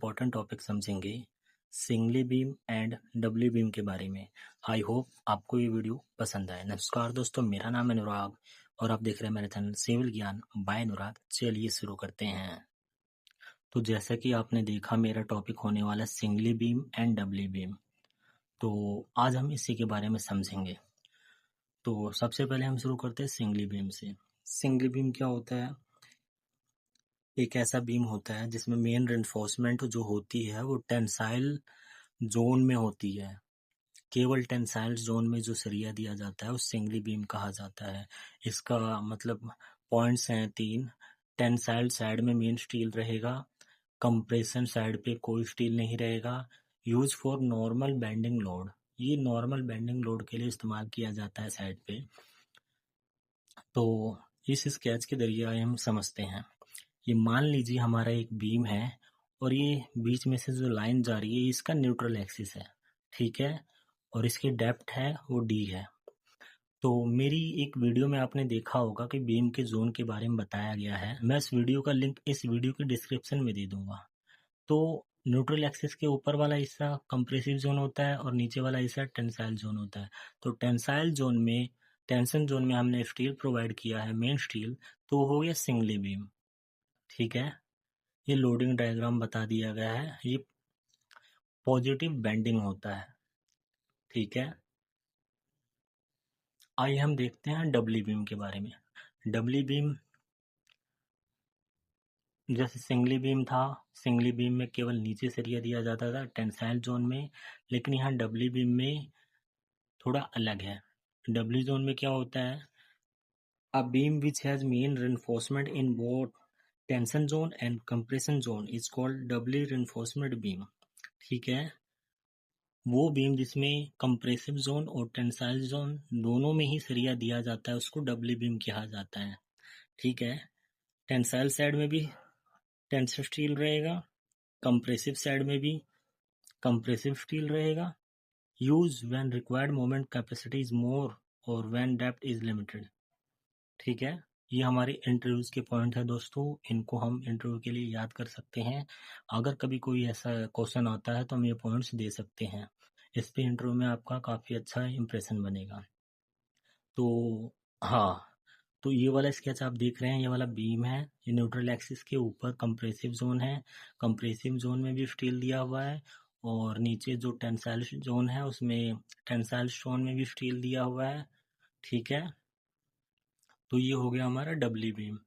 Important topic समझेंगे singly beam and Dabali beam के बारे में। आई होप आपको ये वीडियो पसंद आए। नमस्कार दोस्तों, मेरा नाम है अनुराग और आप देख रहे हैं मेरे चैनल सिविल ज्ञान बाय अनुराग। चलिए शुरू करते हैं। तो जैसा कि आपने देखा, मेरा टॉपिक होने वाला है singly beam and Dabali beam. तो आज हम इसी के बारे में समझेंगे। तो सबसे पहले हम शुरू करते हैं सिंगली बीम से। सिंगली बीम क्या होता है? एक ऐसा बीम होता है जिसमें मेन रेनफोर्समेंट जो होती है वो टेंसाइल जोन में होती है। केवल टेंसाइल जोन में जो सरिया दिया जाता है उस सिंगली बीम कहा जाता है। इसका मतलब पॉइंट्स हैं 3। टेंसाइल साइड में मेन स्टील रहेगा, कंप्रेशन साइड पे कोई स्टील नहीं रहेगा। Use for normal bending load, ये नॉर्मल बेंडिंग लोड के लिए इस्तेमाल किया जाता है साइड पे। तो इस स्केच के जरिए हम समझते हैं। ये मान लीजिए हमारा एक बीम है और ये बीच में से जो लाइन जा रही है इसका न्यूट्रल एक्सिस है, ठीक है, और इसकी डेप्थ है वो डी है। तो मेरी एक वीडियो में आपने देखा होगा कि बीम के जोन के बारे में बताया गया है। मैं इस वीडियो का लिंक इस वीडियो के डिस्क्रिप्शन में दे दूंगा। तो न्यूट्रल एक्सिस के ऊपर वाला हिस्सा कंप्रेसिव जोन होता है और नीचे वाला हिस्सा टेंसाइल जोन होता है। तो टेंसाइल जोन में, टेंशन जोन में हमने स्टील प्रोवाइड किया है, मेन स्टील, तो हो गया सिंगली बीम, ठीक है। ये लोडिंग डायग्राम बता दिया गया है। ये पॉजिटिव बेंडिंग होता है, ठीक है। आइए हम देखते हैं डबली बीम के बारे में। डबली बीम जैसे सिंगली बीम था, सिंगली बीम में केवल नीचे सरिया दिया जाता था टेंसाइल जोन में, लेकिन यहाँ डबली बीम में थोड़ा अलग है। डबली जोन में क्या होता है? A beam which has main reinforcement in both tension zone and compression zone is called doubly reinforcement beam, ठीक है। वो बीम जिसमें कंप्रेसिव जोन और टेंसाइल जोन दोनों में ही सरिया दिया जाता है उसको डबली बीम कहा जाता है, ठीक है। टेंसाइल साइड में भी टेंसिल स्टील रहेगा, कंप्रेसिव साइड में भी कंप्रेसिव स्टील रहेगा। Use when required moment capacity is more और व्हेन डेप्थ इज लिमिटेड, ठीक है। ये हमारे इंटरव्यूज के पॉइंट है दोस्तों, इनको हम इंटरव्यू के लिए याद कर सकते हैं। अगर कभी कोई ऐसा क्वेश्चन आता है तो हम ये पॉइंट्स दे सकते हैं। इस पे इंटरव्यू में आपका काफ़ी अच्छा इंप्रेशन बनेगा। तो हाँ, तो ये वाला स्केच आप देख रहे हैं, ये वाला बीम है, ये न्यूट्रल एक्सिस के ऊपर कंप्रेसिव जोन है। कंप्रेसिव जोन में भी स्टील दिया हुआ है और नीचे जो टेंसाइल जोन है उसमें टेंसाइल जोन में भी स्टील दिया हुआ है, ठीक है। तो ये हो गया हमारा डबली बीम।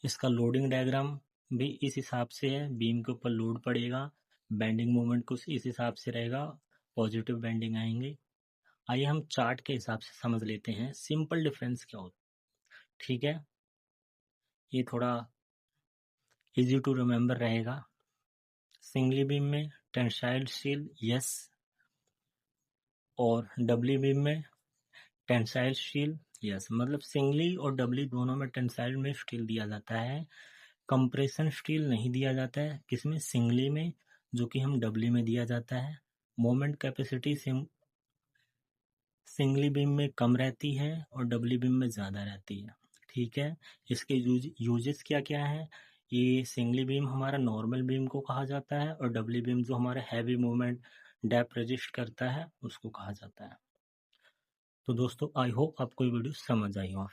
इसका लोडिंग डायग्राम भी इस हिसाब से है, बीम के ऊपर लोड पड़ेगा, बेंडिंग मोमेंट कुछ इस हिसाब से रहेगा, पॉजिटिव बेंडिंग आएंगे। आइए हम चार्ट के हिसाब से समझ लेते हैं सिंपल डिफरेंस क्या होता है, ठीक है। ये थोड़ा इजी टू रिमेम्बर रहेगा। सिंगली बीम में टेंसाइल स्टील यस, और डबली बीम में टेंसाइल स्टील यस। मतलब सिंगली और डबली दोनों में टेंसाइल में स्टील दिया जाता है, कंप्रेशन स्टील नहीं दिया जाता है। किसमें? सिंगली में, जो कि हम डबली में दिया जाता है। मोमेंट कैपेसिटी सिंगली बीम में कम रहती है और डबली बीम में ज़्यादा रहती है, ठीक है। इसके यूजेस क्या क्या है? ये सिंगली बीम हमारा नॉर्मल बीम को कहा जाता है और डबली बीम जो हमारा हैवी मूवमेंट डेप्थ रेजिस्ट करता है उसको कहा जाता है। तो दोस्तों आई होप आपको ये वीडियो समझ आई हो।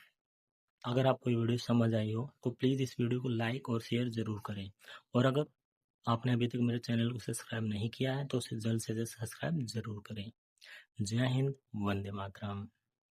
अगर आपको ये वीडियो समझ आई हो तो प्लीज़ इस वीडियो को लाइक और शेयर ज़रूर करें, और अगर आपने अभी तक मेरे चैनल को सब्सक्राइब नहीं किया है तो उसे जल्द से जल्द सब्सक्राइब ज़रूर करें। जय हिंद, वंदे मातरम।